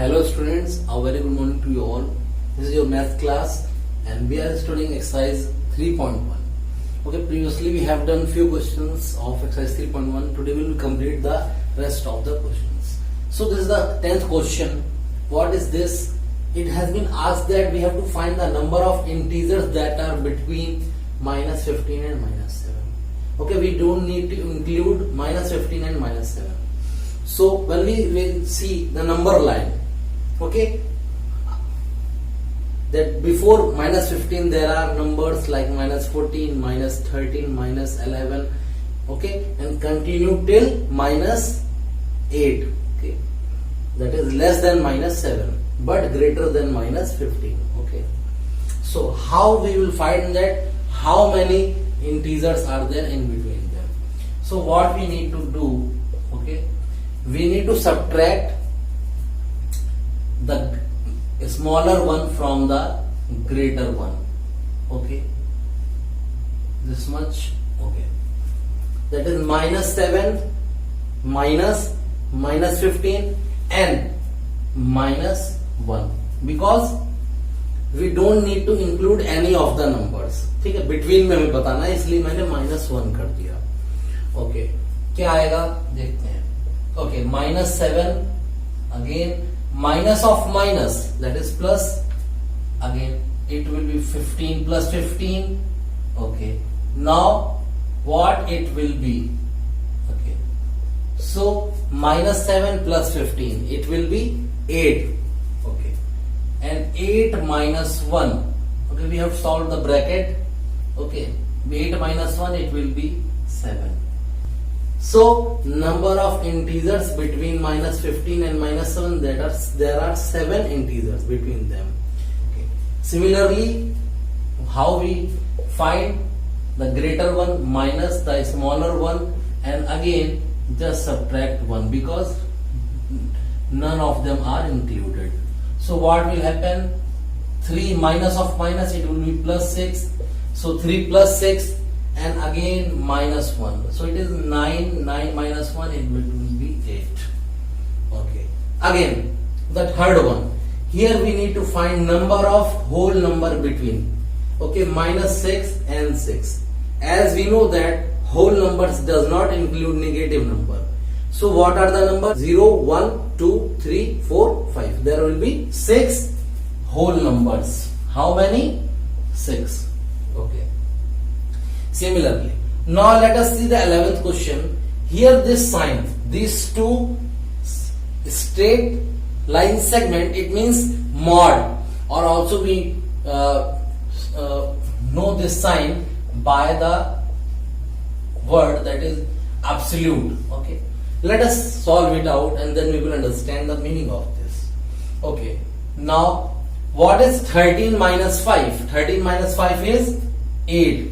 Hello students, a very good morning to you all. This is your math class and we are studying exercise 3.1. Okay, previously we have done few questions of exercise 3.1. Today we will complete the rest of the questions. So this is the 10th question. What is this? It has been asked that we have to find the number of integers that are between minus 15 and minus 7. Okay, we don't need to include minus 15 and minus 7. So when we will see the number line, okay, that before minus 15 there are numbers like minus 14, minus 13, minus 11, okay, and continue till minus 8, okay, that is less than minus 7 but greater than minus 15, okay. So how we will find that how many integers are there in between them? So what we need to do, okay, we need to subtract the smaller one from the greater one, okay, this much, okay, that is minus 7 minus 15 and minus 1, because we don't need to include any of the numbers, ठीक है, between में हमें बताना है इसलिए मैंने -1 कर दिया, ओके, क्या आएगा देखते हैं, okay, -7 again minus of minus, that is plus, again it will be 15 plus 15, okay, now what it will be, okay, so -7 plus 15 it will be 8, okay, and 8 minus 1, okay, we have solved the bracket, okay, 8 minus 1 it will be 7. So number of integers between minus 15 and minus 7, there are 7 integers between them. Okay. Similarly, how we find the greater one minus the smaller one, and again just subtract 1 because none of them are included. So what will happen? 3 minus of minus, it will be plus 6. So 3 plus 6 and again minus 1. So it is 9 minus 1, it will be 8. Okay. Again, the third one. Here we need to find number of whole number between. Okay, minus 6 and 6. As we know that whole numbers does not include negative number. So what are the numbers? 0, 1, 2, 3, 4, 5. There will be 6 whole numbers. How many? 6. Okay. Similarly, now let us see the 11th question. Here this sign, these two straight line segment, it means mod, or also we know this sign by the word that is absolute. Okay, let us solve it out and then we will understand the meaning of this. Okay, now what is 13 minus 5? 13 minus 5 is 8.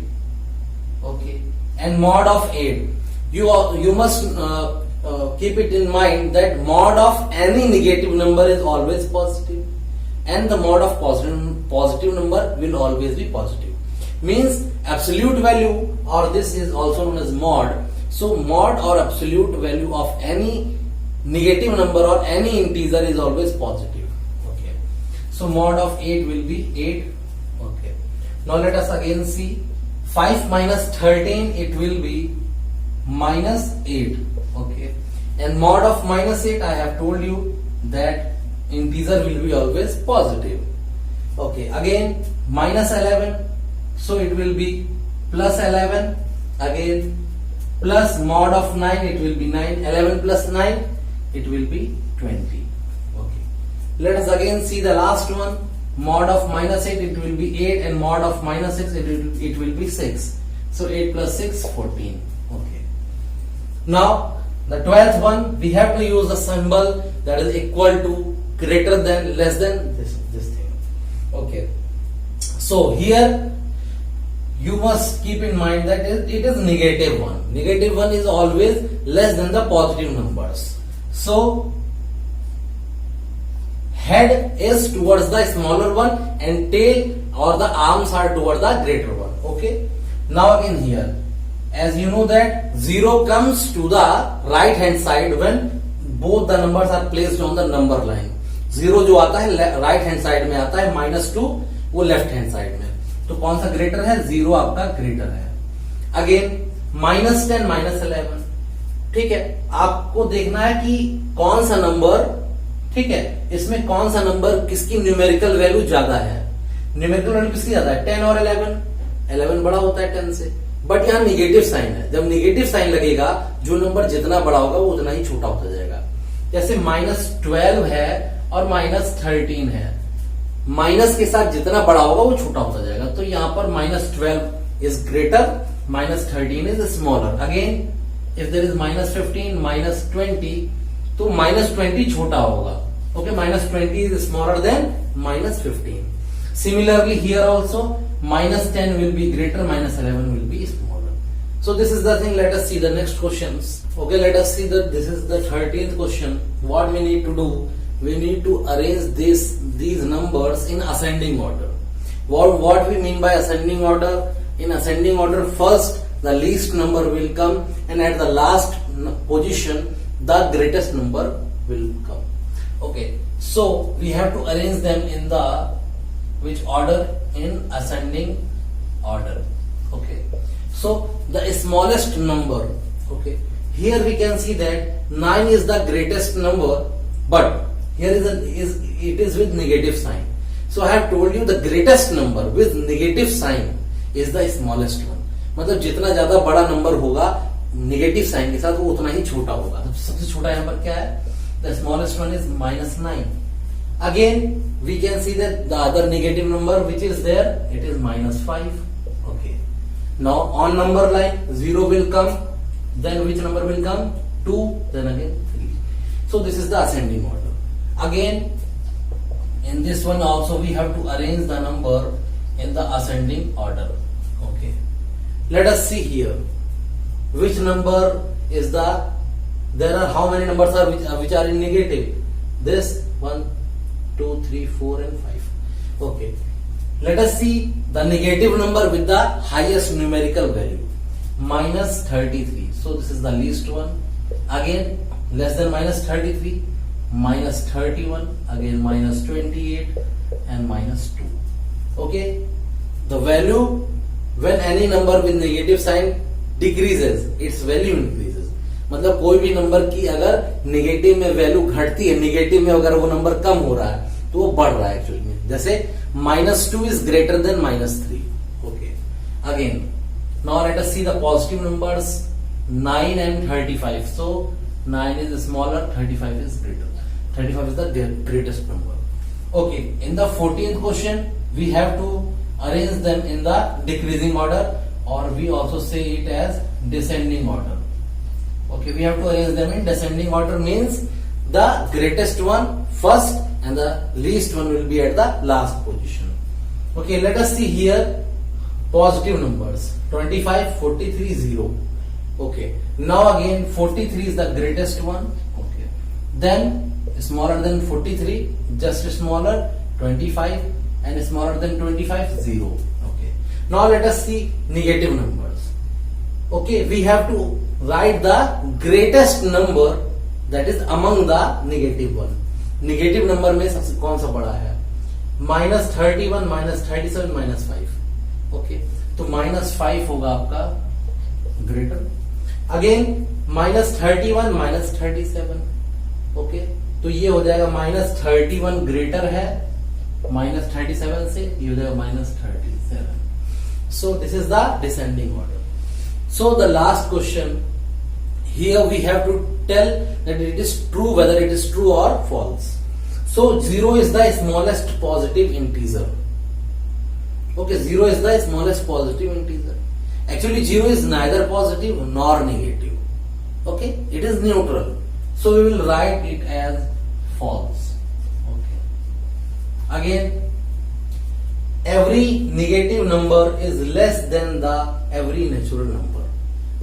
Okay, and mod of 8, you must keep it in mind that mod of any negative number is always positive and the mod of positive number will always be positive, means absolute value, or this is also known as mod. So mod or absolute value of any negative number or any integer is always positive. Okay, so mod of 8 will be 8. Okay, now let us again see 5 minus 13, it will be minus 8, okay, and mod of minus 8, I have told you that integer will be always positive. Okay, again minus 11, so it will be plus 11, again plus mod of 9, it will be 9, 11 plus 9, it will be 20. Okay, let us again see the last one. Mod of minus 8, it will be 8, and mod of minus 6, it will be 6. So 8 plus 6, 14. Okay. Now the 12th one, we have to use a symbol that is equal to, greater than, less than this thing. Okay. So here you must keep in mind that it is negative 1. Negative 1 is always less than the positive numbers. So head is towards the smaller one and tail or the arms are towards the greater one. Okay. Now again here, as you know that 0 comes to the right hand side when both the numbers are placed on the number line. Zero जो आता है right hand side में आता है, -2 वो left hand side में। तो कौन सा ग्रेटर है? जीरो आपका ग्रेटर है। अगेन -10 -11, ठीक है, आपको देखना है कि कौन सा नंबर, ठीक है, इसमें कौन सा नंबर किसकी न्यूमेरिकल वैल्यू ज्यादा है। न्यूमेरिकल वैल्यू किसकी ज्यादा है? 10 और 11 बड़ा होता है 10 से, बट यहाँ निगेटिव साइन है। जब निगेटिव साइन लगेगा, जो नंबर जितना बड़ा होगा वो उतना ही छोटा होता जाएगा। जैसे -12 है और -13 है, माइनस के साथ जितना बड़ा होगा वो छोटा होता जाएगा। तो यहाँ पर -12 is greater, -13 is smaller. Again if there is -15 -20, तो -20 छोटा होगा। Okay, -20 is smaller than -15। Similarly here also -10 will be greater, -11 will be smaller. So this is the thing. Let us see the next questions. Okay, let us see that this is the 13th question. What we need to do? We need to arrange these numbers in ascending order. What we mean by ascending order? In ascending order, first the least number will come, and at the last position the greatest number will come. Okay, so we have to arrange them in the which order? In ascending order. Okay, so the smallest number, okay, here we can see that 9 is the greatest number, but here it is with negative sign. So I have told you the greatest number with negative sign is the smallest one. मतलब जितना ज्यादा बड़ा number होगा negative sign के साथ, वो उतना ही छोटा होगा। तो सबसे छोटा यहाँ पर क्या है? The smallest one is -9. Again we can see that the other negative number which is there, it is -5. Okay, now on number line 0 will come, then which number will come? 2, then again 3. So this is the ascending order. Again in this one also we have to arrange the number in the ascending order. Okay, let us see here which number is the, there are how many numbers are which are in negative? This 1 2 3 4 and 5. Okay, let us see the negative number with the highest numerical value, -33. So this is the least one. Again less than -33, -31, again -28 and -2. Okay, the value when any number with negative sign decreases, its value increases. मतलब कोई भी number की अगर negative में value घटती है, negative में अगर वो नंबर कम हो रहा है तो वो बढ़ रहा है एक्चुअली में। जैसे -2 is greater than -3. Okay, again now let us see the positive numbers 9 and 35. So 9 is smaller, 35 is greater. 35 is the greatest number. Okay, in the 14th question we have to arrange them in the decreasing order, or we also say it as descending order. Okay, we have to arrange them in descending order, means the greatest one first and the least one will be at the last position. Okay, let us see here positive numbers 25, 43, 0. Okay, now again 43 is the greatest one. Okay, then smaller than 43, just smaller 25, and smaller than 25, 0. Okay, now let us see negative numbers. Okay, we have to write the greatest number that is among the negative one. Negative number में सबसे कौन सा बड़ा है? -31, -37, -5. Okay, तो -5 होगा आपका greater. Again -31, -37. Okay, तो ये हो जाएगा -31 ग्रेटर है -37 से, ये हो जाएगा -37. So this is the descending order. So the last question, here we have to tell that it is true, whether it is true or false. So 0 is the smallest positive integer. Okay, 0 is the smallest positive integer. Actually 0 is neither positive nor negative. Okay, it is neutral. So we will write it as false. Okay. Again, every negative number is less than the every natural number.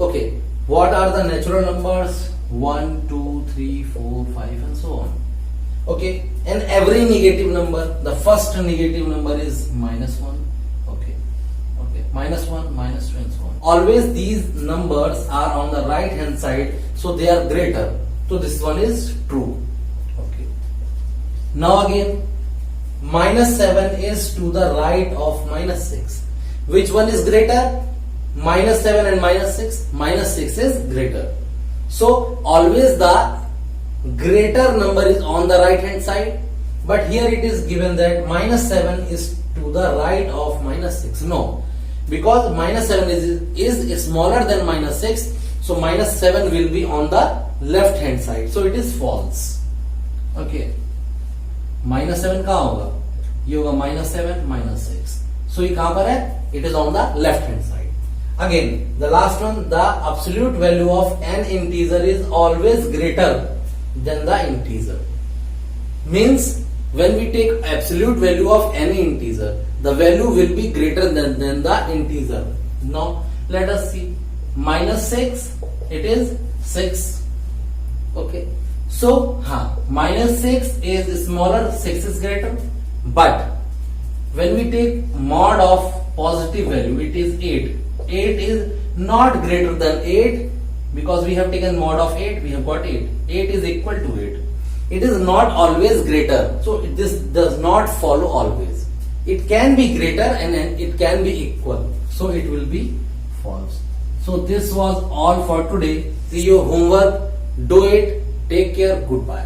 Okay, what are the natural numbers? 1, 2, 3, 4, 5 and so on. Okay, and every negative number, the first negative number is -1. Okay, okay, -1, -2 and so on. Always these numbers are on the right hand side, so they are greater. So this one is true. Okay. Now again, minus 7 is to the right of minus 6. Which one is greater? Minus 7 and minus 6. Minus 6 is greater. So always the greater number is on the right hand side. But here it is given that minus 7 is to the right of minus 6. No. Because minus 7 is smaller than minus 6. So minus 7 will be on the left hand side. So it is false. Okay. Minus 7 कहाँ होगा? ये होगा minus 7 minus 6. So ये कहाँ पर है? It is on the left hand side. Again, the last one, the absolute value of an integer is always greater than the integer. Means when we take absolute value of any integer, the value will be greater than the integer. Now let us see. Minus 6, it is 6. Okay. So, minus 6 is smaller, 6 is greater. But when we take mod of positive value, it is 8. 8 is not greater than 8 because we have taken mod of 8, we have got 8. 8 is equal to 8. It is not always greater. So, this does not follow always. It can be greater and it can be equal. So, it will be false. So, this was all for today. See your homework. Do it. Take care. Goodbye.